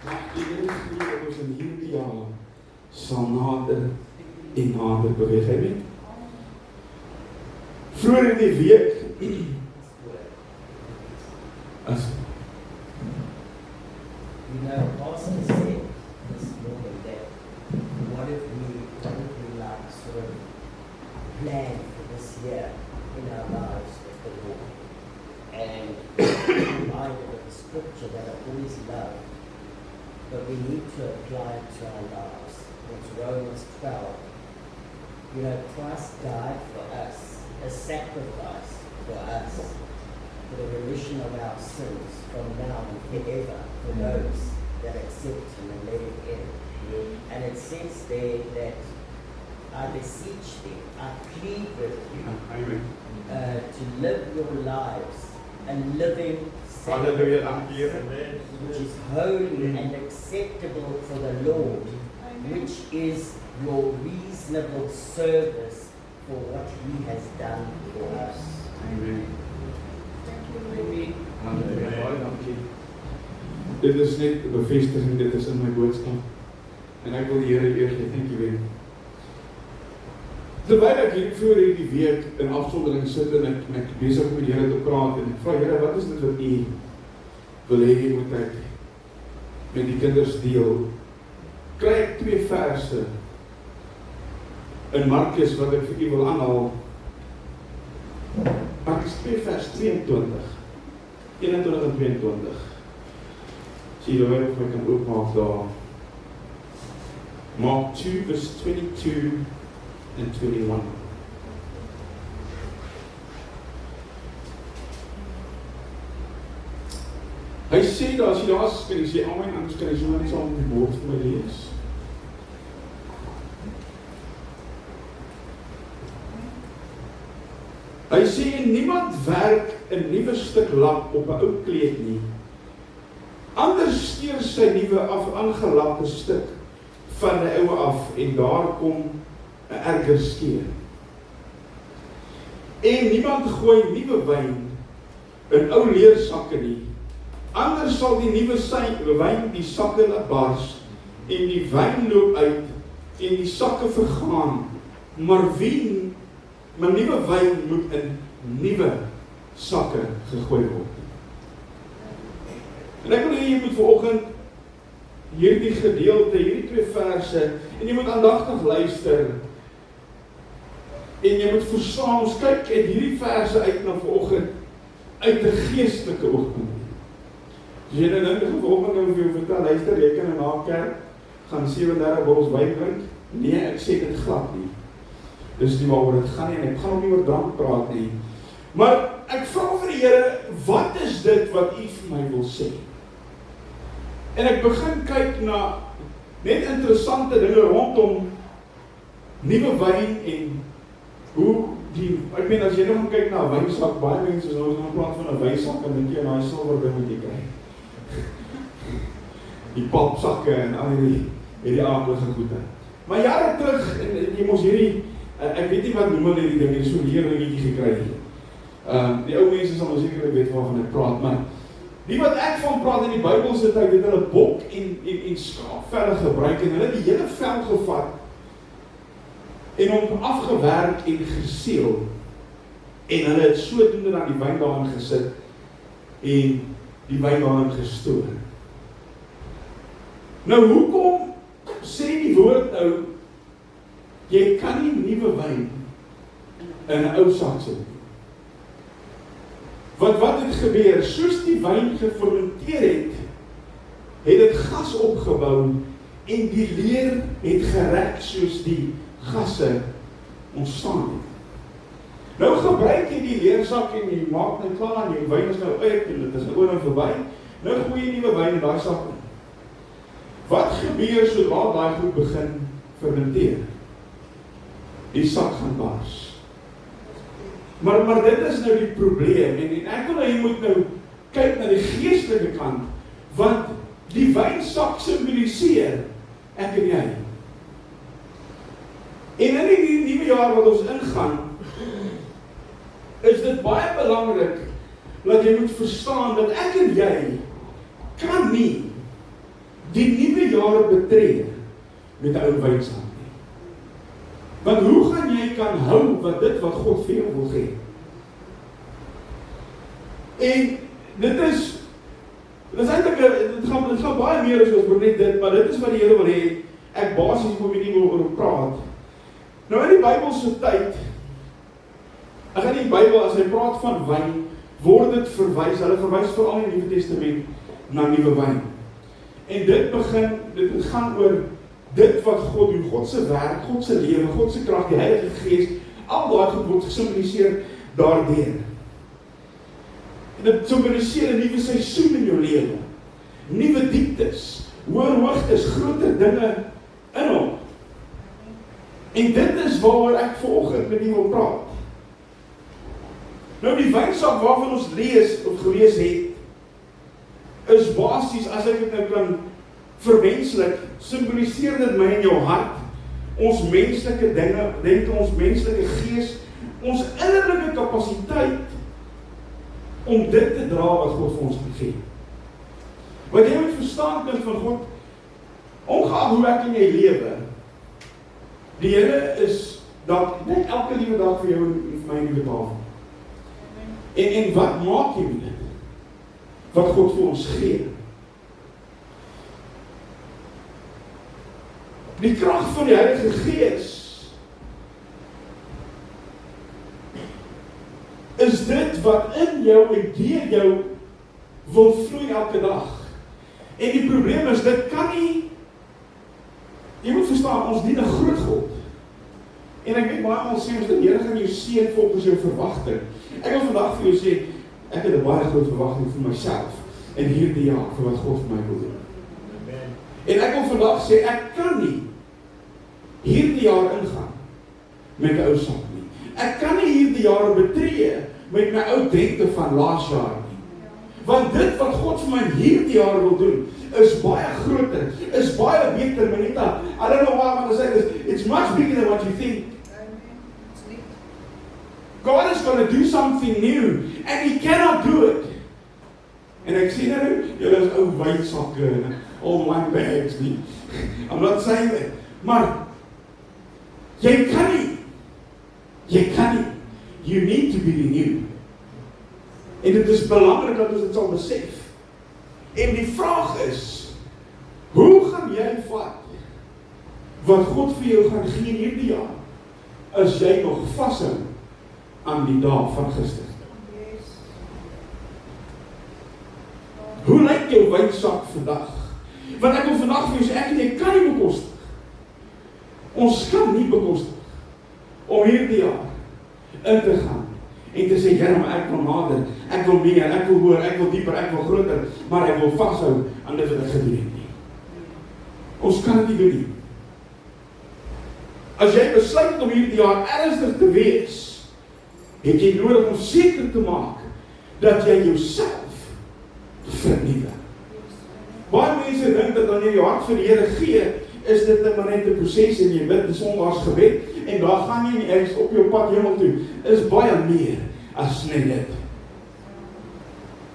Maar die Here gee dat ons in hierdie jaar sal nader en nader beweeg. Amen. Vroeger in die week as Pastor said this morning that what if we like sort of plan for this year in our lives with the Lord, and reminded of the scripture that I always love, but we need to apply it to our lives. It's Romans 12. Christ died for us, a sacrifice for us, for the remission of our sins from now and forever, for those that accept Him and let Him in. And it says there that I beseech thee, I plead with you to live your lives a living sacrifice, which is holy and acceptable for the Lord, which is your reasonable service for what He has done for us. Amen. Amen. Dankie. Dit is net 'n bevestiging, dit is in my boodskap. En ek wil die Here eer gee. Dankie weer. Terwyl ek hier voor hierdie week in afsondering sit en ek besig met die Here te praat en ek vra Here, wat is dit wat U wil hê moet ek met die kinders deel? Kry ek 2 verse in Markus wat ek vir U wil aanhaal. Markus 2 vers 22. 21 en 22. Sien jy of ek kan oopmaak daar. Mark 2 vers 22 and 21. Hy sê daar, as jy daar is, kan jy sê, amen, anders kan jy so net saam die woord vir my lees. Hy sê, niemand werk 'n nuwe stuk lak op 'n ou kleed nie. Anders steur sy nuwe aangelakte stuk van die ou af en daar kom 'n erger skeur. En niemand gooi nuwe wyn in ou leersakke nie. Anders sal die nuwe wyn die sakke laat bars en die wyn loop uit en die sakke vergaan. Maar nuwe wyn moet in nuwe sakke gegooi word. En ek wil hê jy moet vanoggend hierdie gedeelte, hierdie 2 verse, en jy moet aandagtig luister. En jy moet verstaan, ons kyk uit hierdie verse uit na vanoggend uit 'n geestelike oogpunt. As jy nou dink vanoggend nou vir jou vertel, luister, jy kan na kerk gaan 37 bottels wyn drink. Nee, ek sê dit glad nie. Dis nie waaroor dit gaan nie, en ek gaan ook nie oor drank praat nie. Maar ek vra vir die Here, wat is dit wat U vir my wil sê? En ek begin kyk na net interessante dinge rondom nuwe wyn en hoe ek meen as jy nou gaan kyk na 'n wynsak, baie mense is nou in plaas van 'n wynsak en dink jy daai silwer ding moet jy kry. Die popsakke en al hierdie aardige goede. Maar jare terug, en jy mos hierdie, ek weet nie wat noem hulle hierdie ding, so 'n heerlingetjie gekry het. Die ou mense sal seker weet waarvan ek praat, maar die wat ek van praat in die Bybelse tyd, het hulle bok en skaapvelle gebruik en hulle die hele vel gevat en hom afgewerk en geseel. En hulle het sodoende dan die wyn daarin gesit en die wyn daarin gestoor. Nou hoekom sê die woord nou, jy kan nie nuwe wyn in 'n ou sak sit nie. Wat het gebeur? Soos die wyn gefermenteer het dit gas opgebou en die leer het gerek soos die gasse ontstaan het. Nou gebruik jy die leersak en jy maak nou klaar en jy wyn is nou uit en dit is nou oor en verby. Nou gooi jy nuwe wyn in daai sak in. Wat gebeur sodra daai goed begin fermenteer? Die sak gaan bars. Maar dit is nou die probleem en ek wil jy moet nou kyk na die geestelike kant, want die wynsak simboliseer ek en jy. En in die nuwe jaar wat ons ingaan, is dit baie belangrik dat jy moet verstaan dat ek en jy kan nie die nuwe jaar betree met 'n ou wynsak nie. Want hoe gaan jy kan hou wat dit wat God vir jou wil gee? En dit is eintlik, dit gaan baie meer as oor net dit, maar dit is wat die Here wil hê, ek basies moet met nie oor praat. Nou in die Bybelse tyd, ek gaan die Bybel, as hy praat van wyn, word dit verwys, hulle verwys veral in die Nuwe Testament, na nuwe wyn. En dit gaan oor dit wat God doen, God se werk, God se lewe, God se krag, die Heilige Gees, al daai goed word gesimboliseer daardeur. En dit simboliseer 'n nuwe seisoen in jou lewe, nuwe dieptes, hoër hoogtes, groter dinge in hom. En dit is waaroor ek vanoggend met u wil praat. Nou die wynsak waarvan ons lees of gelees het, is basies, as ek dit nou kan vermenslik, simboliseer dit my in jou hart, ons menslike dinge, denk ons menslike gees, ons innerlike kapasiteit om dit te dra wat God vir ons gee. Wat jy moet verstaan, kind van God, ongeag hoe ek in jy lewe, die Here is dat net elke liewe dag vir jou en vir my 'n nuwe tafel. En wat maak jy met dit? Wat God vir ons gee? Die krag van die Heilige Gees is dit wat in jou en deur jou wil vloei elke dag. En die probleem is, dit kan nie, jy moet verstaan, ons dien 'n groot God. En ek weet baie ons sê, ons die Here gaan jou seën volgens jou verwagting. Ek wil vandag vir jou sê, ek het 'n baie groot verwagting vir myself in hierdie jaar, vir wat God vir my wil doen. En ek wil vandag sê, ek kan nie hierdie jaar ingaan met 'n ou sak nie. Ek kan nie hierdie jaar betree met my ou dente van laas jaar nie. Want dit wat God vir my hierdie jaar wil doen, is baie groter, is baie beter, Manita. I don't know why I'm going to say this. It's much bigger than what you think. God is going to do something new, and He cannot do it. En ek sien nou, julle is ou wynsakke en all wine bags nie. I'm not saying that. Maar jy kan nie. You need to be renewed. En dit is belangrik dat ons dit sal besef. En die vraag is, hoe gaan jy vat wat God vir jou gaan gee hierdie jaar, as jy nog vashou aan die dae van gister? Hoe lyk jou wynsak vandag? Want ek wil vandag vir jou sê, ek en jy kan nie bekostig. Ons kan nie bekostig om hierdie jaar in te gaan en te sê, Here, maar ek wil nader, ek wil meer, ek wil hoër, ek wil dieper, ek wil groter, maar ek wil vashou aan dit wat ek gedoen het nie. Ons kan dit nie doen nie. As jy besluit het om hierdie jaar ernstig te wees, het jy nodig om seker te maak dat jy jouself vernuwe. Baie mense dink dat wanneer jy jou hart vir die Here gee, is dit net 'n proses en jy bid 'n Sondagsgebed en daar gaan jy nie eens op jou pad hemel toe. Is baie meer as net dit.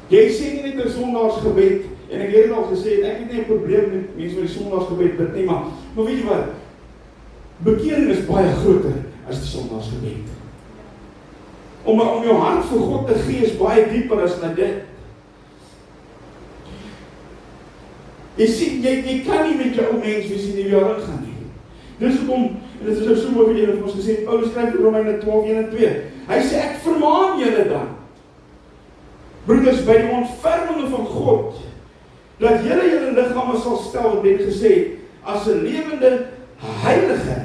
Jy sê nie net 'n Sondagsgebed en ek het dit al gesê, ek het nie 'n probleem met mense met die Sondagsgebed bid nie, maar weet jy wat? Bekering is baie groter as die Sondagsgebed. Om jou hart vir God te gee is baie dieper as net dit. Jy sien, jy kan nie met jou ou mens wees in die jaar ingaan nie. Dis hoekom, en dit is nou so mooi vir julle, het ons gesê, Paulus skryf in Romeine 12:1-2. Hy sê, ek vermaan julle dan, broeders, by die ontferminge van God, dat julle liggame sal stel, wat net gesê, as 'n lewende, heilige,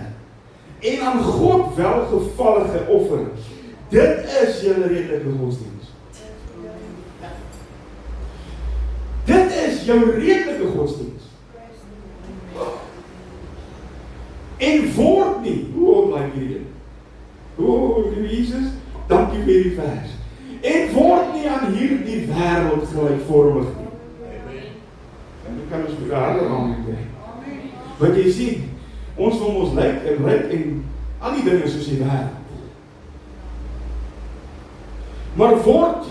en aan God welgevallige offer. Dit is julle redelike godsdienst. Dit is jou redelike godsdienst. En word nie, hoe blyk hierdie? Jesus, dankie vir die vers. En word nie aan hierdie wêreld gelykvormig nie. En jy kan ons begaarde aan kry. Wat jy sien, ons wil ons lyk en ryk en al die dinge soos die wêreld. Maar word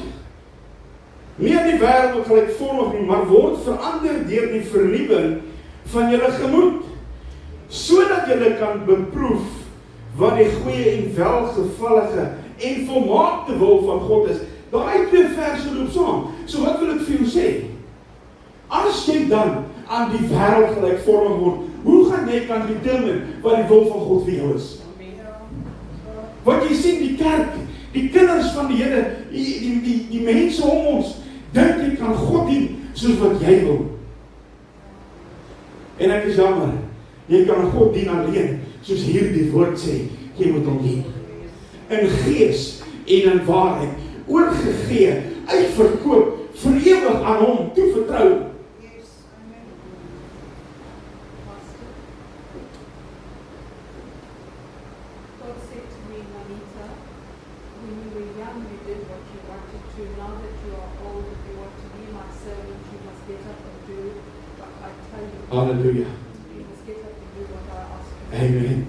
Nie in die wêreld gelykvormig nie, maar word verander deur die vernuwing van julle gemoed, sodat julle kan beproef wat die goeie en welgevallige en volmaakte wil van God is. Daai 2 verse loop saam. So wat wil ek vir jou sê? As jy dan aan die wêreld gelykvormig word, hoe gaan jy kan determine wat die wil van God vir jou is? Wat jy sien, die kerk, die kinders van die Here, die mense om ons, dink jy kan God dien soos wat jy wil. En ek is jammer, jy kan God dien alleen, soos hierdie woord sê, jy moet hom dien. In gees en in waarheid, oorgegee, uitverkoop, vir ewig aan hom toevertrou. Halleluja. Amen.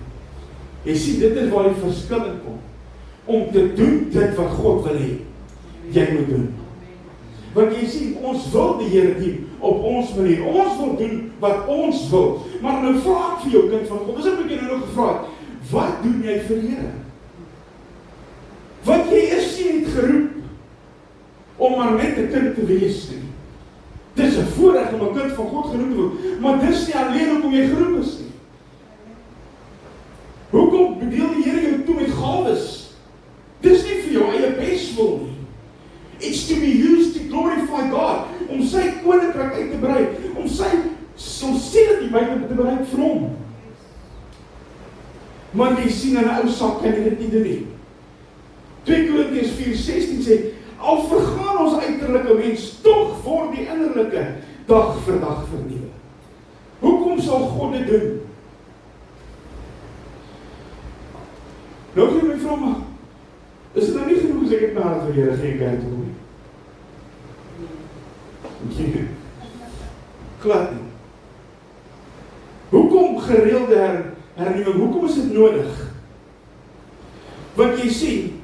Jy sien, dit is waar die verskil in kom. Om te doen dit wat God wil hê, jy moet doen. Want jy sien, ons wil die Here dien op ons manier. Ons wil doen wat ons wil. Maar nou vra ek vir jou kind van God, as ek met jou nou gevra het, wat doen jy vir die Here? Want jy is nie geroep om maar net 'n kind te wees nie. Dis 'n voorreg om 'n kind van God genoem te word, maar dis nie alleen hoekom jy geroep is nie. Hoekom bedeel die Here jou toe met gawes? Dis nie vir jou eie beswil nie. It's to be used to glorify God, om sy koninkryk uit te brei, om sê dat die Bybel te bereik vir hom. Maar jy sien in 'n ou sak kan jy dit nie doen nie. 2 Korintiërs 4:16 sê, al vergaan ons uiterlike mens, tog word die innerlike dag vir dag vernuwe. Hoekom sal God dit doen? Nou kan jy my vra, maar is dit nou nie genoeg as ek het nadat vir Here geen kerk toe kom nie? Glad nie. Hoekom gereelde hernuwing? Hoekom is dit nodig? Want jy sien,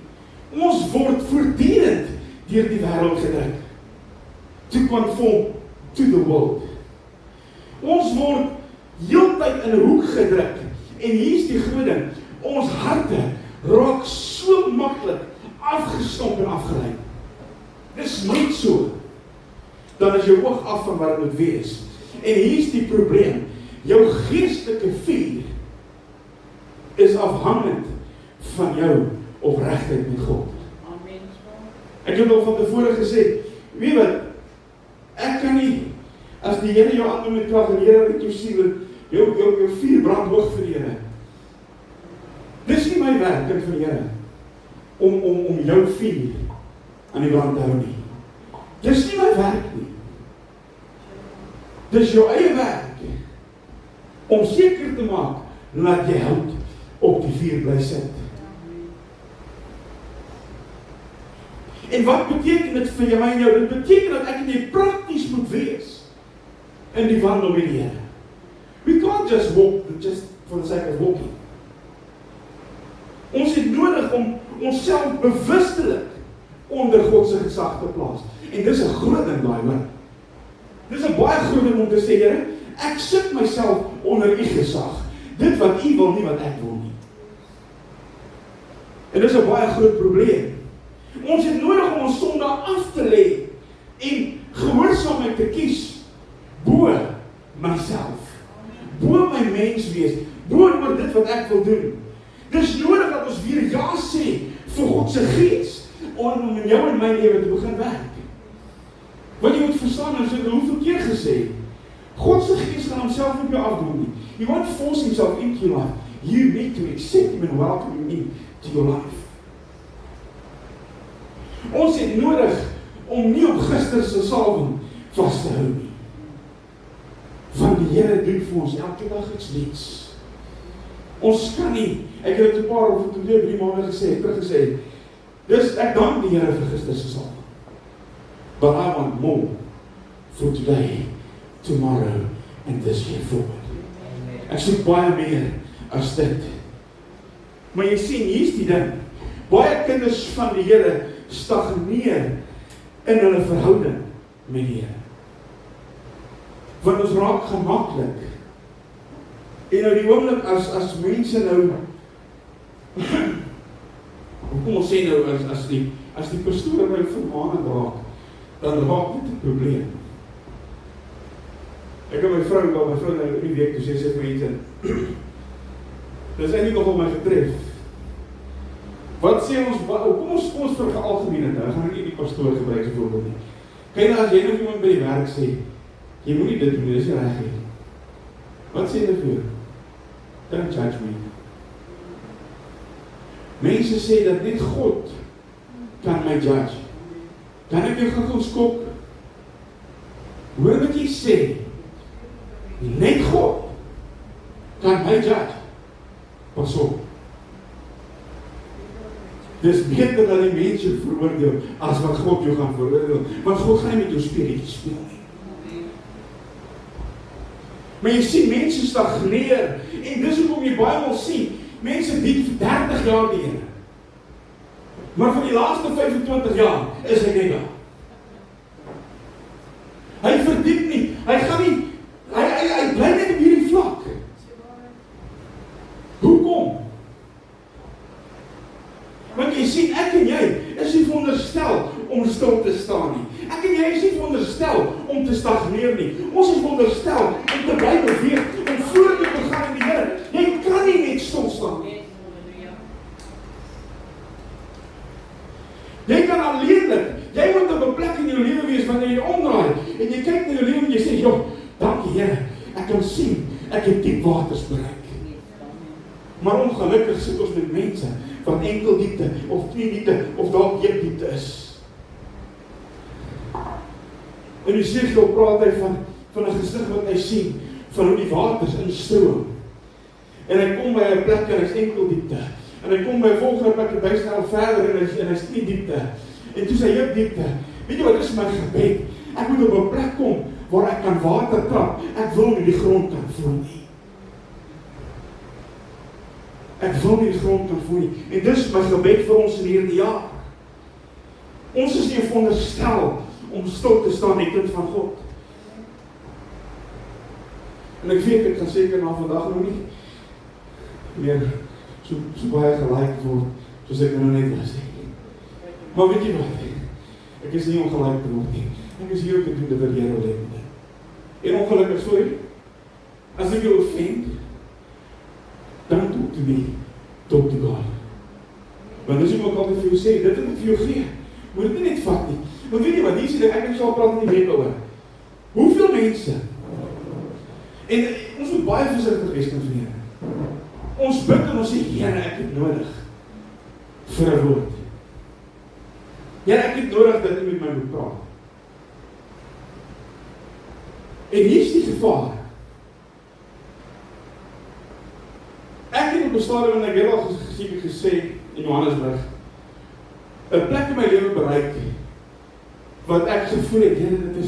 ons word voortdurend deur die wêreld gedruk. To conform to the world. Ons word heeltyd in 'n hoek gedruk. En hier's die groot ding. Ons harte raak so maklik afgestomp en afgelei. Dis net so. Dan is jou oog af van wat dit moet wees. En hier's die probleem. Jou geestelike vuur is afhangend van jou opregtheid met God. Amen. Ek het al van tevore gesê, weet wat, ek kan nie, as die Here jou aandoen met krag en die Here net jou siel, jou vuur brand hoog vir die Here. Dis nie my werk, kind van die Here, om jou vuur aan die brand te hou nie. Dis nie my werk nie. Dis jou eie werk, om seker te maak, dat jy hout op die vuur bly sit. En wat beteken dit vir jou en jou? Dit beteken dat ek en jy prakties moet wees in die wandel met die Here. We can't just walk just for the sake of walking. Ons het nodig om onsself bewustelik onder God se gesag te plaas. En dis 'n groot ding daai hoor. Dis 'n baie groot ding om te sê, Here, ek sit myself onder U gesag. Dit wat U wil, nie wat ek wil nie. En dis 'n baie groot probleem. Ons het nodig om ons sonde af te lê en gehoorsaamheid te kies bo myself, bo my mens wees, bo oor dit wat ek wil doen. Dis nodig dat ons weer ja sê vir God se gees om in jou en my lewe te begin werk. Want jy moet verstaan, ons het hoeveel keer gesê, God se gees gaan homself op jou afdoen nie. He won't force himself into your life. You need to accept him and welcome him into your life. Ons het nodig om nie op gister se salwing vas te hou nie. Want die Here doen vir ons elke dag iets nuuts. Ons kan nie, ek het dit 'n paar of 2-3 maande teruggesê, dis ek dank die Here vir gister se salwing. But I want more for today, tomorrow and this year forward. Ek soek baie meer as dit. Maar jy sien, hier's die ding. Baie kinders van die Here stagneer in hulle verhouding met die Here. Want ons raak gemaklik. En nou die oomblik as mense nou kom ons sê nou as die pastoor my vermaning raak, dan raak dit 'n probleem. Ek het my vrou nou die week toe sê sy vir mense, dis eintlik nogal my getref. Wat sê ons, kom ons vir algemeen nou, gaan ek nie die pastoor gebruik as voorbeeld nie. Kyk nou as jy nog iemand by die werk sê, jy moet nie dit doen, dis nie reg nie. Wat sê hulle vir? Don't judge me. Mense sê dat net God kan my judge. Kan ek jou gou skok? Hoor wat jy sê? Net God kan my judge. Pas op. Dis beter dat die mens jou veroordeel as wat God jou gaan veroordeel. Want God gaan nie met jou speletjies speel nie. Maar jy sien, mense stagneer. En dis hoekom jy baie wil sien. Mense dien vir 30 jaar die Here. Maar vir die laaste 25 jaar is hy net daar. Hy verdiep nie. Hy gaan nie. Hy bly net op hierdie vlak. Hoekom? Want jy sien, ek en jy is nie veronderstel om stil te staan nie. Ek en jy is nie veronderstel om te stagneer nie. Ons is veronderstel om te bly beweeg, om vorentoe te gaan in die Here. Jy kan nie net stil staan nie. Jy kan alleenlik, jy moet op 'n plek in jou lewe wees wanneer jy omdraai en jy kyk na jou lewe en jy sê, "Joh, dankie Here, ek kan sien, ek het diep waters bereik." Maar ongelukkig sit ons met mense wat enkel diepte of 2 diepte of dalk 1 diepte is. In die Esegiel praat hy van 'n gesig wat hy sien, van hoe die waters instroom. En hy kom by 'n plek en hy's enkel diepte. En hy kom by 'n volgende plek en hy snel verder en hy's 2 diepte. En toe sy heup diepte. Weet jy wat is my gebed? Ek moet op 'n plek kom waar ek kan water trap. Ek wil nie die grond kan voel nie. Ek wil nie die grond kan voel nie. En dis my gebed vir ons in hierdie jaar. Ons is nie veronderstel om stil te staan die kind van God. En ek weet, ek gaan seker na vandag nog nie meer so baie gelyk word, soos ek nou net was nie. Maar weet jy wat? Ek is nie ongelyk te word nie. Ek is hier om te doen dat die Here wil hê. En ongelukkig, sorry, as ek jou offend, don't talk to me, talk to God. Want dis wat ek altyd vir jou sê, dit wat ek vir jou gee, moet dit nie net vat nie. Want weet jy wat, hier sê dat ek sal praat in die week oor. Hoeveel mense, en ons moet baie versigtig wees met die Here. Ons bid en ons sê, Here, ek het nodig vir 'n woord. Here, ek het nodig dat U met my moet praat. En hier is die gevaar. Ek het op 'n stadium, en ek het al gesê in Johannesburg, 'n plek in my lewe bereik, wat ek gevoel het, Here, dit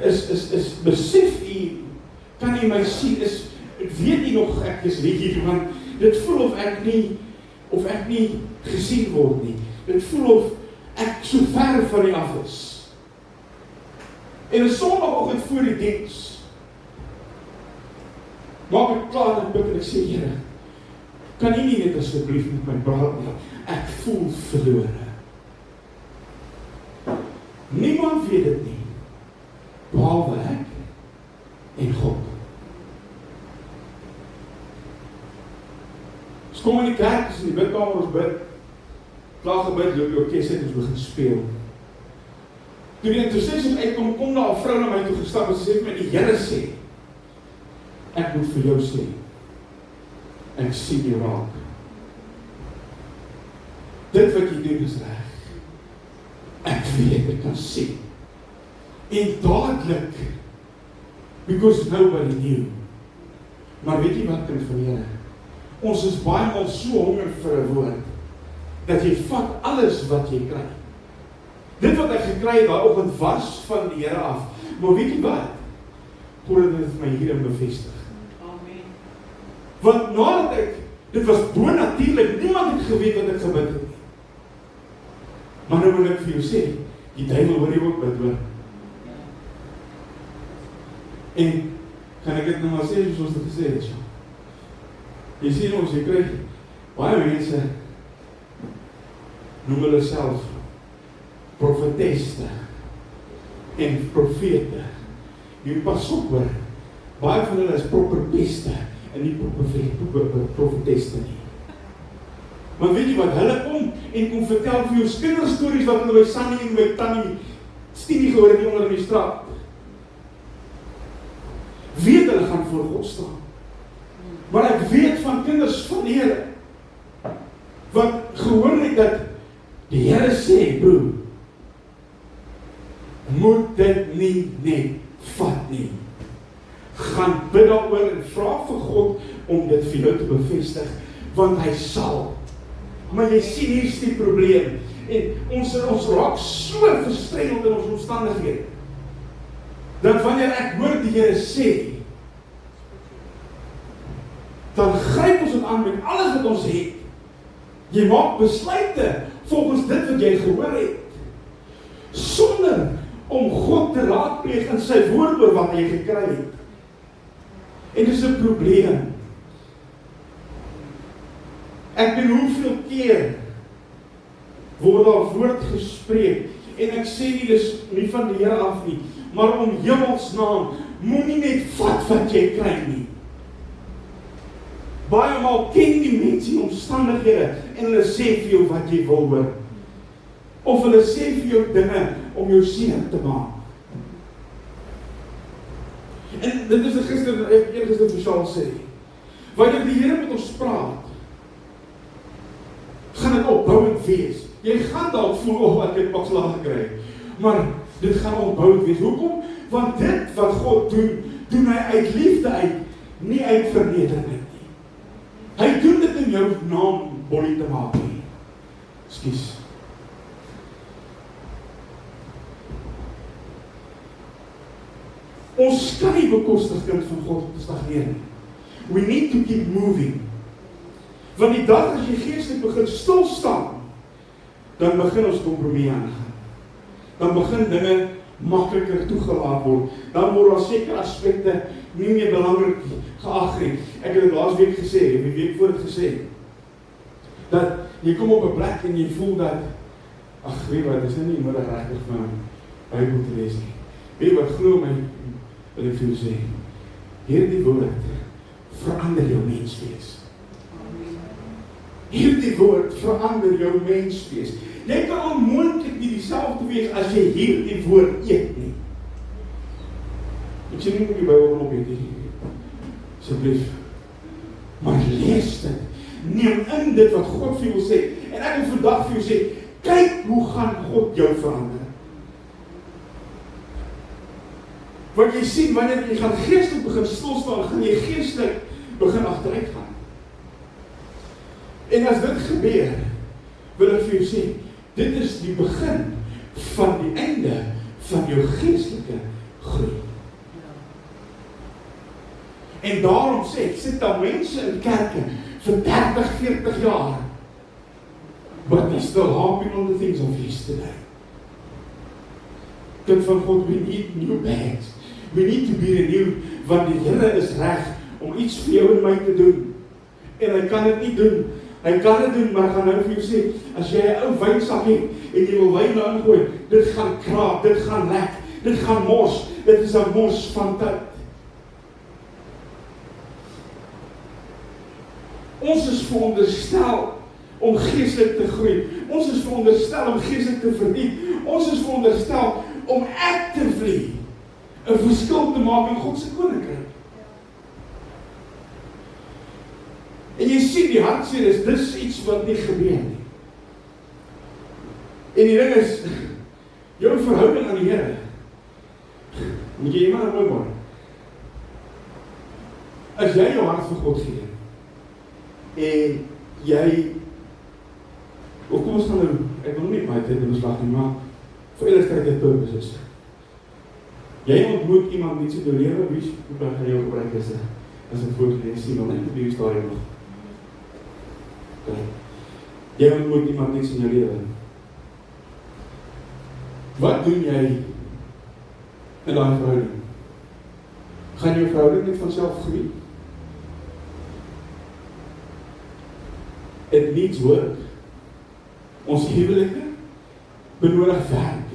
is besef U, kan U my sien, ek weet nie nog ek is hier, want dit voel of ek nie gesien word nie. Dit voel of ek so ver van U af is. En 'n Sondagoggend voor die diens, maak ek klaar en bid en ek sê, Here, kan U nie net asseblief met my praat nie? Ek voel verlore. Niemand weet dit nie, behalwe ek en God. Ons kom in die kerk, ons in die bidkamer, ons bid, klaar gebid, loop die orkes uit, ons begin speel. Toe die intercession uitkom, kom daar 'n vrou na my toe gestap, en sy sê vir my, die Here sê, ek moet vir jou sê, ek sien jou raak. Dit wat jy doen is reg. Ek weet, ek kan sien. En dadelik, because nobody knew. Maar weet jy wat, kind van Here? Ons is baie al so honger vir 'n woord, dat jy vat alles wat jy kry. Dit wat ek gekry het daai oggend was van die Here af. Maar weet jy wat? God het dit my hierin bevestig. Amen. Want nadat dit was bonatuurlik, niemand het geweet wat ek gebid het. Maar nou wil ek vir jou sê, Die duiwel hoor jy ook bid hoor. En, kan ek dit nou maar sê, soos ons dit gesê het, jy sien ons, jy krijg, baie mense, noem hulle self, profeteste, en profete, jy pas op hoor, baie van hulle is properpeste, en nie profeteste nie. Want weet jy wat, hulle kom en kom vertel vir jou kinderstories wat hulle by Sannie en by Tannie Stinie gehoor het onder in die straat. Weet hulle gaan voor God staan. Maar ek weet van kinders van die Here wat gehoor het dat die Here sê, broer, moet dit nie net vat nie. Gaan bid daaroor en vra vir God om dit vir jou te bevestig, want hy sal. Maar jy sien, hier is die probleem. En ons raak so verstrengeld in ons omstandighede, dat wanneer ek hoor die Here sê, dan gryp ons het aan met alles wat ons het. Jy maak besluite volgens dit wat jy gehoor het, sonder om God te raadpleeg in sy woord oor wat jy gekry het. En dit is 'n probleem. Ek weet hoeveel keer word daar woord gespreek, en ek sê nie, dis nie van die Here af nie, maar om hemelsnaam, moenie net vat wat jy kry nie. Baie maal ken die mense die omstandighede, en hulle sê vir jou wat jy wil hoor. Of hulle sê vir jou dinge om jou seer te maak. En dit is gister Vishal sê, wanneer die Here met ons praat, gaan dit opbouend wees. Jy gaan dalk voel, ek het pakslag gekry, maar dit gaan opbouend wees. Hoekom? Want dit wat God doen hy uit liefde uit, nie uit vernedering uit nie. Hy doen dit in jou naam bollie te maak nie. Ekskuus. Ons kan nie bekostig kind van God te stagneer nie. We need to keep moving. Want die dag as jy geestelik begin stilstaan, dan begin ons kompromie aangaan. Dan begin dinge makliker toegelaat word. Dan word daar sekere aspekte nie meer belangrik geag nie. Ek het dit laas week gesê, die week voor het gesê, dat jy kom op 'n plek en jy voel dat, ag weet wat, dis nie nodig regtig van Bybel te lees nie. Weet wat, glo my, wil ek vir jou sê, hierdie woord verander jou menswees. Hierdie woord verander jou menswees. Jy kan onmoontlik nie dieselfde wees as jy hierdie woord eet nie. Ek sê nie moet die Bybel opet nie. Asseblief. Maar lees dit. Neem in dit wat God vir jou sê. En ek wil vandag vir jou sê, kyk hoe gaan God jou verander. Want jy sien, wanneer jy gaan geestelik begin stilstaan, gaan jy geestelik begin agteruit gaan. En as dit gebeur, wil ek vir jou sê, dit is die begin van die einde van jou geestelike groei. En daarom sê ek, sit daar mense in kerke vir 30, 40 jaar, but they still harping on the things of yesterday. Kind van God, we need new bags. We need to be renewed, want die Here is reg om iets vir jou en my te doen. En hy kan dit nie doen. Hy kan dit doen, maar gaan nou vir jou sê, as jy 'n ou wynsak het, en jy wil wyn daarin gooi, dit gaan kraak, dit gaan lek, dit gaan mors, dit is 'n mors van tyd. Ons is veronderstel om geestelik te groei. Ons is veronderstel om geestelik te verdiep. Ons is veronderstel om actively 'n verskil te maak in God se koninkryk. En jy sien die hartseer is, dis iets wat nie gebeur nie. En die ding is, jou verhouding aan die Here, moet jy iemand mooi maak. As jy jou hart vir God gee, en jy, of kom ons gaan nou, ek wil nie my tyd in beslag nie, maar vir illustrative purposes. Jy ontmoet iemand iets in jou lewe, wie gaan jou gebruik as 'n voorbeeld, en sien, want ek het die storie nog. Jy ontmoet iemand iets in jou lewe. Wat doen jy in daai verhouding? Gaan jou verhouding net van self groei? It needs work. Ons huwelike benodig werk.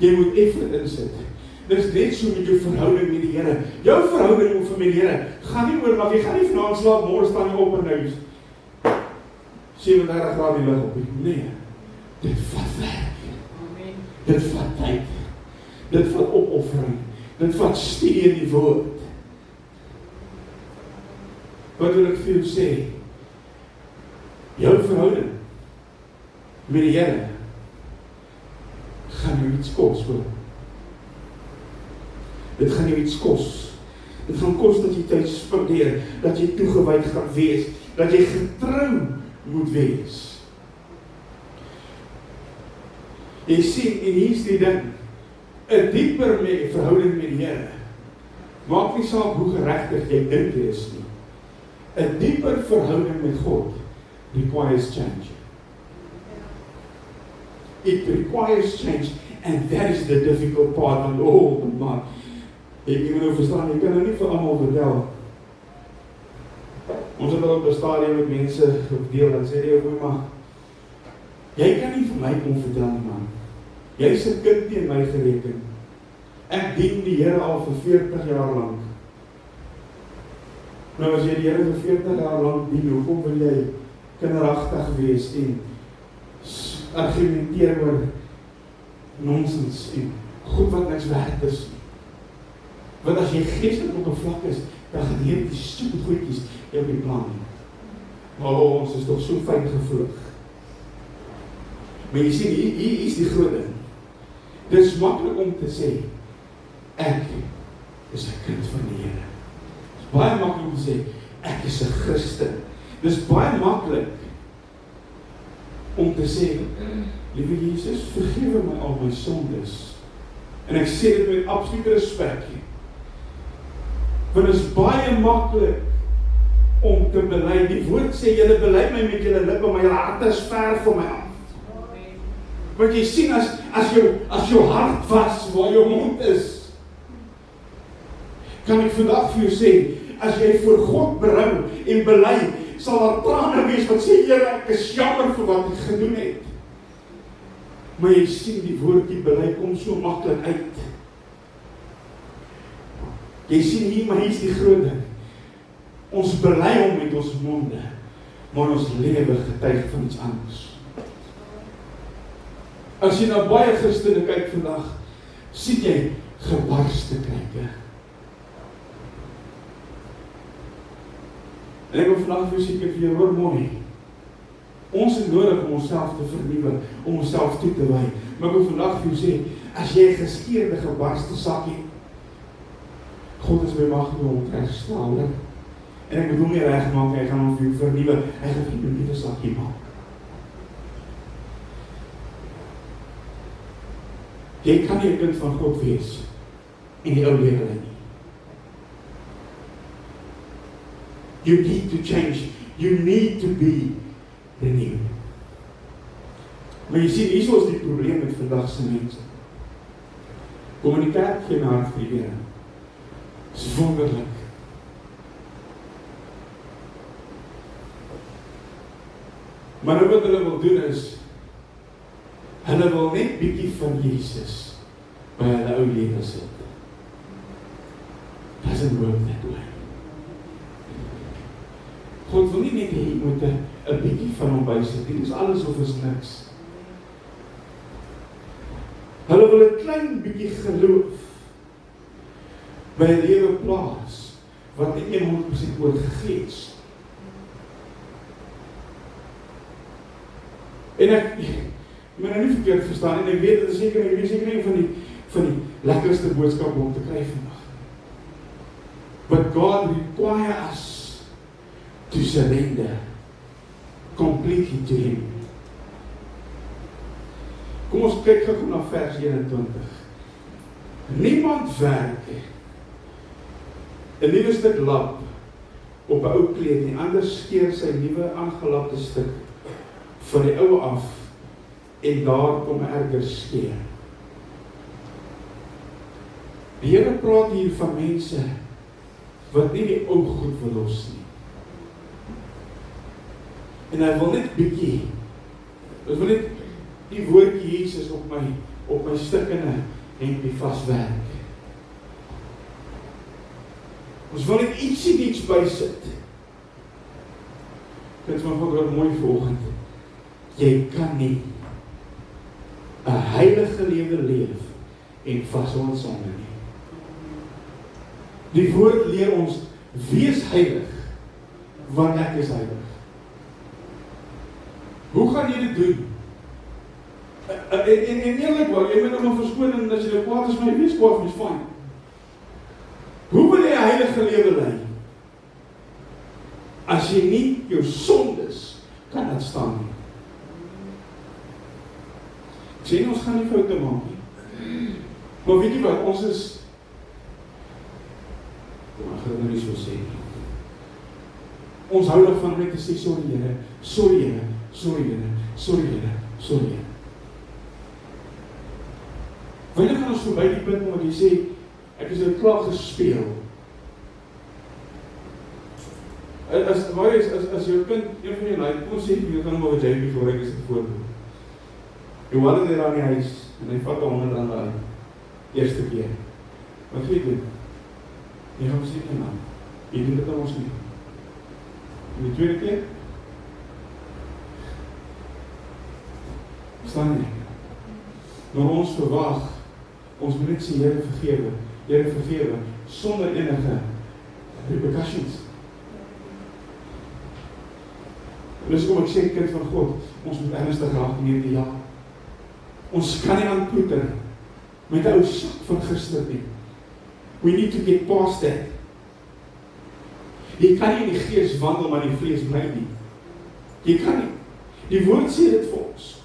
Jy moet effort insit. Dis net so met jou verhouding met die Here. Jou verhouding met die Here gaan nie oor wat jy gaan nie vanaand slaap, môre staan jy op en nou 37 grade die lig op. Nee. Dit vat werk. Amen. Dit vat tyd. Dit vat opoffering. Dit vat studie in die woord. Wat wil ek vir jou sê? Jou verhouding met die Here gaan jou iets kos, hoor. Dit gaan jou iets kos. Dit gaan kos dat jy tyd spandeer, dat jy toegewyd gaan wees, dat jy getrou moet wees. Jy sien, en hier is die ding, 'n dieper verhouding met die Here, maak nie saak hoe geregtig jy dink jy is nie. 'n dieper verhouding met God requires change. It requires change, and that is the difficult part. And oh man, jy moet nou verstaan, jy kan nou nie vir almal vertel. Ons het al op 'n stadium met mense gedeel en sê jy, maar jy kan nie vir my kom vertel nie, man. Jy is 'n kind teen my gereken. Ek dien die Here al vir 40 jaar lank. Nou as jy die Here vir 40 jaar lank dien, hoekom wil jy kinderagtig wees en argumenteer oor nonsens en goed wat niks werd is nie? Want as jy geestelik op 'n vlak is, dan gaan hierdie stupid goedjies jou nie plan nie. Oh, ons is toch so fyn gevoelig. Maar jy sien, hier is die groot ding. Dit is maklik om te sê, ek is 'n kind van die Here. Dit is baie maklik om te sê, ek is 'n Christen. Dit is baie maklik om te sê, liewe Jesus, vergewe my al my sondes. En ek sê dit met absolute respek. Want dit is baie maklik om te bely. Die woord sê, julle bely my met julle lippe, maar julle harte is ver van my af. Want jy sien, as jou hart was waar jou mond is, kan ek vandag vir jou sê, as jy voor God berou en bely, sal daar trane wees wat sê, Here, ek is jammer vir wat ek gedoen het. Maar jy sien, die woord die bely kom so maklik uit. Jy sien hier, maar hier is die groot ding. Ons bely hom met ons monde, maar ons lewe getuig van iets anders. As jy na baie Christene kyk vandag, sien jy gebarste kyke. En ek wil vandag vir jou hoor mooi. Ons het nodig om onsself te vernuwe, om onsself toe te wy. Maar ek wil vandag vir jou sê, as jy 'n geskeurde, gebarste sak het, God is bemagtig om te herstel. En ek bedoel nie regmaak, hy gaan hom vir jou vernuwe, hy gaan vir jou 'n nuwe sakkie maak. Jy kan nie 'n kind van God wees in die ou lewe nie. You need to change. You need to be renewed. Maar jy sien, hier is die probleem met vandag se mense. Kom in die kerk geen hart vir die Here. Dit is wonderlik. Maar nou wat hulle wil doen is, hulle wil net bietjie van Jesus by hulle ou lewe sit. Doesn't work that way. God wil nie net hê jy moet 'n bietjie van hom bysit. Dit is alles of is niks. Hulle wil 'n klein bietjie geloof by 'n lewe plaas wat nie 100% oorgegee is. En ek moet nou nie verkeerd verstaan, en ek weet, dit is seker een van die lekkerste boodskappe om te kry vandag. But God requires us to surrender completely to Him. Kom ons kyk gou na vers 21. Niemand werk 'n nuwe stuk lap op 'n ou kleed nie, anders skeer sy nuwe aangelapte stuk van die ou af en daar kom 'n erger skeer. Die Here praat hier van mense wat nie die ou goed wil los nie. En hy wil net bietjie, ons wil net die woordjie Jesus op my stikkende hempie vaswerk. Ons wil net iets bysit. Kind van God, wat mooi vanoggend. Jy kan nie 'n heilige lewe leef en vashou aan sonde nie. Die woord leer ons, wees heilig, want ek is heilig. Hoe gaan jy dit doen? En eerlikwaar, jy moet nou maar verskoon en as jy nou kwaad is, maar jy wees kwaad, is fyn. Hoe wil jy 'n heilige lewe lei? As jy nie jou sondes kan laat staan nie. Ek sê nie, ons gaan nie foute maak nie. Maar weet jy wat, ons is, ek gaan dit nou nie so sê nie. Ons hou daarvan net te sê, sorry Here, sorry Here, sorry Here, sorry Here, sorry Here. Wanneer gaan ons verby die punt wat jy sê, ek is nou klaar gespeel. As jou kind, een van jou like, kom sê, jy kan hom al wat jy gebruik as het voorbeeld. Johan is daar in die huis, en hy vat R100 uit, eerste keer. Wat gaan jy doen? Jy gaan sê, nou, jy doen dit aan ons nie. En die tweede keer? Verstaan nie? Maar ons verwag, ons moet net sê, Here vergewe, sonder enige repercussions. Dus kom ek sê, kind van God, ons moet ernstig raak in hierdie jaar. Ons kan nie aanploeter met 'n ou sak van gister nie. We need to get past that. Jy kan nie in die gees wandel, maar in die vlees bly nie. Jy kan nie. Die woord sê dit vir ons.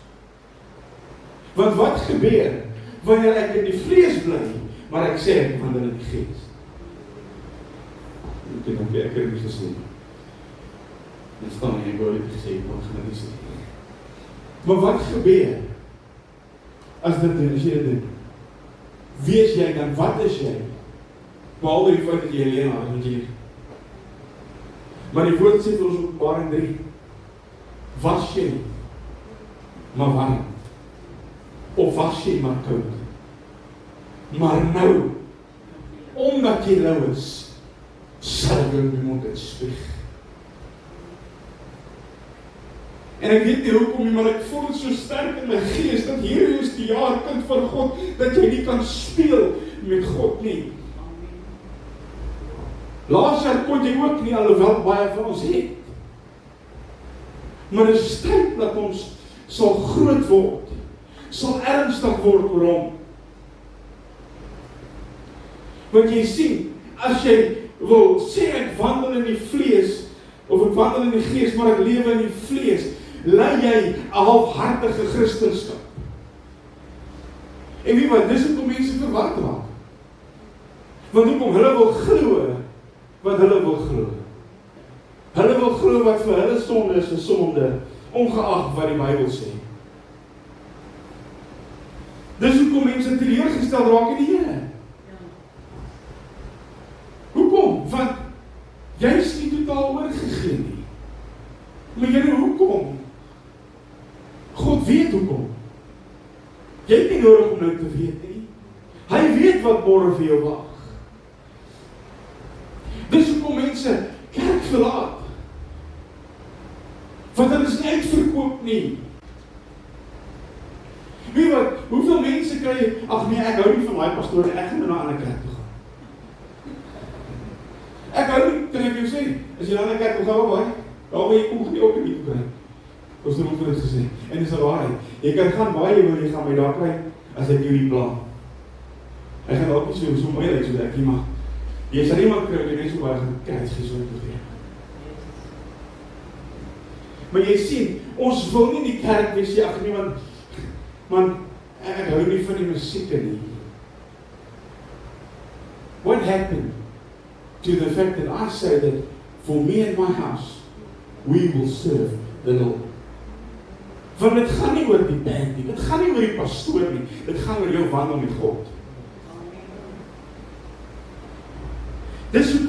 Want wat gebeur wanneer ek in die vlees bly, maar ek sê ek wandel in die gees? Ek het nie gesê. Dit staan nie, ek wou dit gesê, maar ek gaan nie sê. Maar wat gebeur as jy dit doen? Wie is jy dan? Wat is jy? Behalwe die feit dat jy leenaar is met jy. Maar die woord sê vir ons Openbaring 3, was jy maar warm, of was jy maar koud? Maar nou, omdat jy lou is, sal ek jou in die mond uitspuug. En ek weet nie hoekom nie, maar ek voel het so sterk in my gees, dat hier is die jaar, kind van God, dat jy nie kan speel met God nie. Laas jaar kon jy ook nie, alhoewel baie van ons het. Maar dit is tyd dat ons sal groot word, sal ernstig word oor hom. Want jy sien, as jy wil sê ek wandel in die vlees, of ek wandel in die gees, maar ek lewe in die vlees, lei jy 'n halfhartige Christenskap. En weet wat, dis hoekom mense verward raak. Want hoekom hulle wil glo wat hulle wil glo. Hulle wil glo wat vir hulle sonde is 'n sonde, ongeag wat die Bybel sê. Dis hoekom mense teleurgestel raak in die Here. Hoekom? Want jy is nie totaal oorgegee nie. Maar Here, hoekom? God weet hoekom. Jy het nie nodig om nou te weet nie. Hy weet wat môre vir jou wag. Dis hoekom mense kerk verlaat. Want hulle is nie uitverkoop nie. Weet wat, hoeveel mense kry, ag nee, ek hou nie van daai pastoor, ek gaan na 'n ander kerk toe gaan. Ek hou nie, kan ek jou sê, as jy na 'n ander kerk toe gaan, baie, daar waar jy kom nie ook nie kry. Ons het dit gesê, en dis 'n waarheid. Jy kan gaan baie wil jy gaan my daar kry, as ek jou nie plan. Ek gaan ook nie so mooi lyk, so ek nie mag. Jy sal iemand kry, jy net so baie gaan kry, gesond te wees. Maar jy sien, ons wil nie die kerk wees, ag nee, want ek hou nie van die musiek nie. What happened to the fact that I say that for me and my house, we will serve the Lord? Want dit gaan nie oor die band nie, dit gaan nie oor die pastoor nie, dit gaan oor jou wandel met God.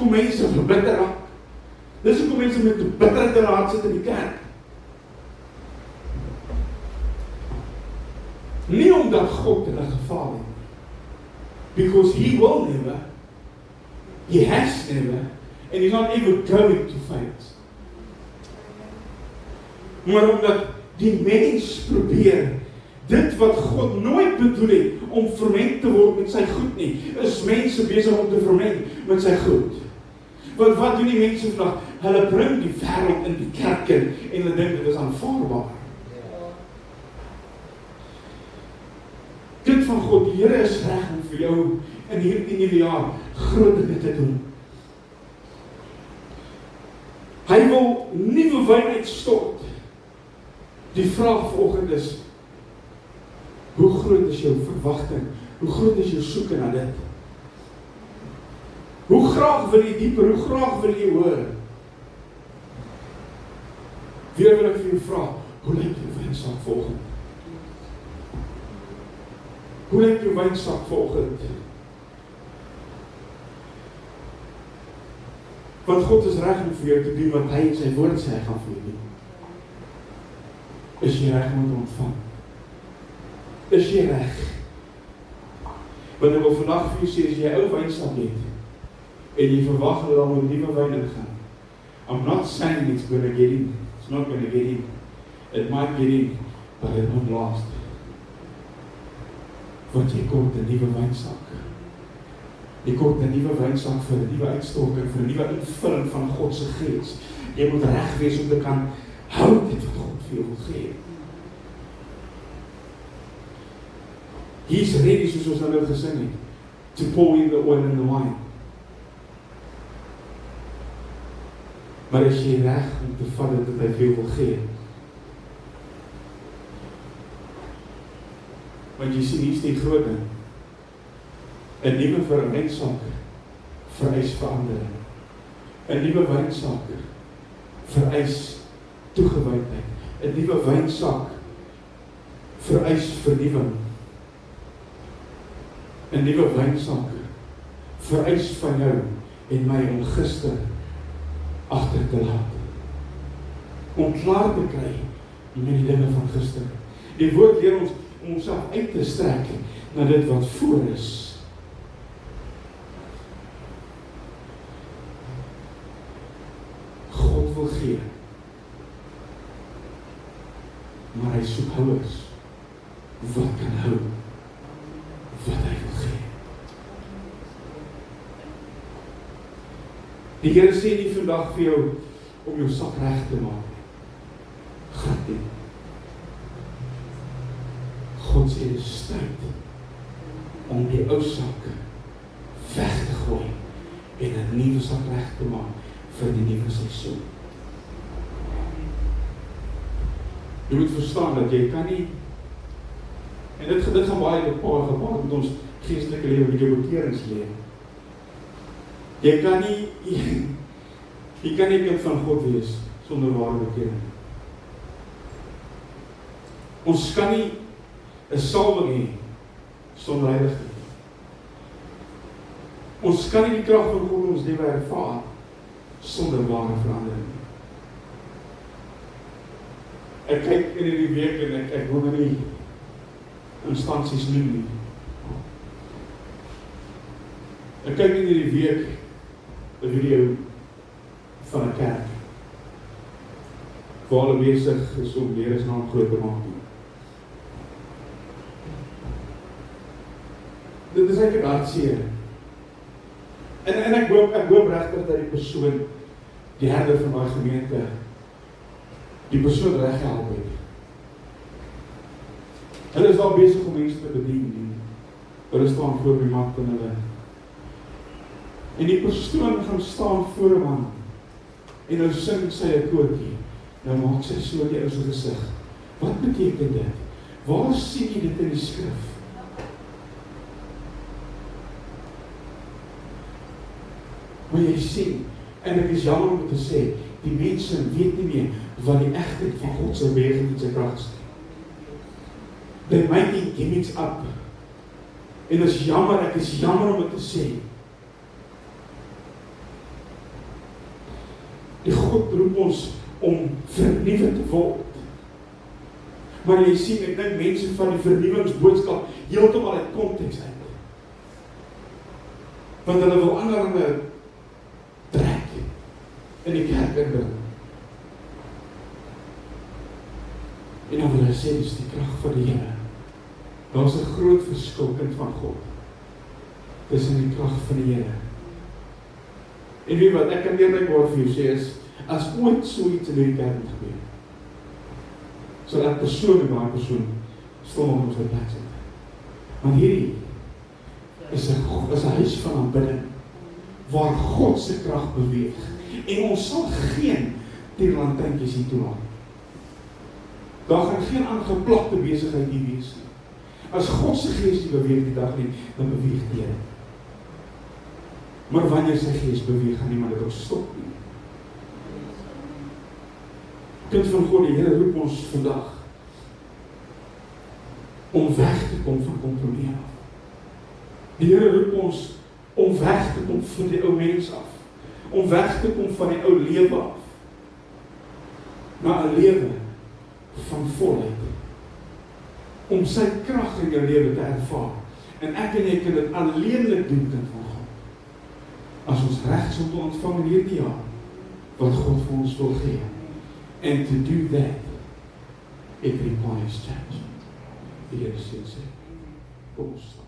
hoekom mense verbitter raak. Dis hoekom mense met 'n bitterheid in hulle hart sit in die kerk. Nie omdat God hulle gefaal het. Because He will never, He has never, and He's not ever going to fail. Maar omdat die mens probeer, dit wat God nooit bedoel het, om vermeng te word met sy goed nie, is mense besig om te vermeng met sy goed. Want wat doen die mense vandag? Hulle bring die wêreld in die kerk in, en hulle dink dit is aanvaarbaar. Kind van God, die Here is reg om vir jou in hierdie nuwe jaar groot dinge te doen. Hy wil nuwe wyn uitstort. Die vraag vanoggend is, hoe groot is jou verwagting? Hoe groot is jou soeke na dit? Hoe graag wil jy dieper? Hoe graag wil jy hoor? Weer wil ek vir jou vra, hoe lyk jou wynsak vanoggend? Hoe lyk jou wynsak vanoggend? Want God is reg om vir jou te doen wat hy in sy woord sê hy gaan vir jou doen. Is jy reg om te ontvang? Is jy reg? Want ek wil vandag vir jou sê, as jy ou wynsak het, en jy verwag dat daar moet nuwe wyn ingaan. I'm not saying it's going to get in. It's not going to get in. It might get in, but it won't last. Want jy kort 'n nuwe wynsak. Jy kort 'n nuwe wynsak vir 'n nuwe uitstorting, vir 'n nuwe invulling van God se gees. Jy moet reg wees om te kan hou dit wat God vir jou wil gee. He's ready, soos ons nou gesing het, to pour in the oil and the wine. Maar is jy reg om te vat dat hy vir jou wil gee? Want jy sien, hier is die groot ding. 'n nuwe wynsak vereis verandering. 'n nuwe wynsak vereis toegewydheid. 'n nuwe wynsak vereis vernuwing. 'n nuwe wynsak vereis van jou en my om gister agter te laat. Om klaar te kry met die dinge van gister. Die woord leer ons om onsself uit te strek na dit wat voor is. God wil gee, maar hy soek houers wat kan hou wat hy wil gee. Die Here sê nie vandag vir jou om jou sak reg te maak. Glad nie. God sê dit is tyd om die ou sak weg te gooi en 'n nuwe sak reg te maak vir die nuwe seisoen. Jy moet verstaan dat jy kan nie, en dit gaan baie gepaard met ons geestelike lewe, met jou bekeringslewe. Jy kan nie 'n kind van God wees sonder ware bekering. Ons kan nie 'n salwing hê sonder heiligheid. Ons kan nie die krag van God in ons lewe ervaar sonder ware verandering. Ek kyk in hierdie week en ek wil nie instansies noem nie. Ek kyk in hierdie week 'n video van 'n kerk waar hulle besig is om Here se naam groot te maak. Dit is eintlik hartseer. En ek hoop regtig dat die persoon, die herder van daai gemeente, die persoon reg gehelp het. Hulle is daar besig om mense te bedien. Hulle staan voor die mat en hulle. En die persoon gaan staan voor 'n man en nou sing sy 'n koortjie. Nou maak sy so die ou se gesig. Wat beteken dit? Waar sien jy dit in die skrif? Maar jy sien, en ek is jammer om te sê, die mense weet nie meer wat die egtheid van God se beweging en sy krag is. They're making gimmicks up. En is jammer, ek is jammer om dit te sê. Die God roep ons om vernuwe te word. Maar jy sien, ek dink mense van die vernuwingsboodskap heeltemal uit konteks uit. Want hulle wil ander trek in die kerk inbring. En dan wil hy sê, dis die krag van die Here. Daar is 'n groot verskil, kind van God, tussen die krag van die Here. En weet wat, ek kan eerlikwaar vir jou sê is, as ooit so iets in die kerk gebeur, sal dat persoon stom op ons plek sit. Want hierdie is 'n huis van aanbidding, waar God se krag beweeg. En ons sal geen tierlantynkies hier toelaat. Daar gaan geen aangeplakte besigheid hier wees nie. As God se gees nie beweeg die dag nie, dan beweeg die Here. Maar wanneer sy gees beweeg, gaan niemand dit ook stop nie. Kind van God, die Here roep ons vandag om weg te kom van kompromie af. Die Here roep ons om weg te kom van die ou mens af. Om weg te kom van die ou lewe af. Na 'n lewe van volheid. Om sy krag in jou lewe te ervaar. En ek en jy kan dit alleenlik doen, kind van God. As ons reg is om te ontvang in hierdie jaar, wat God vir ons wil gee. And to do that, it requires change. Die Here sê, kom ons staan.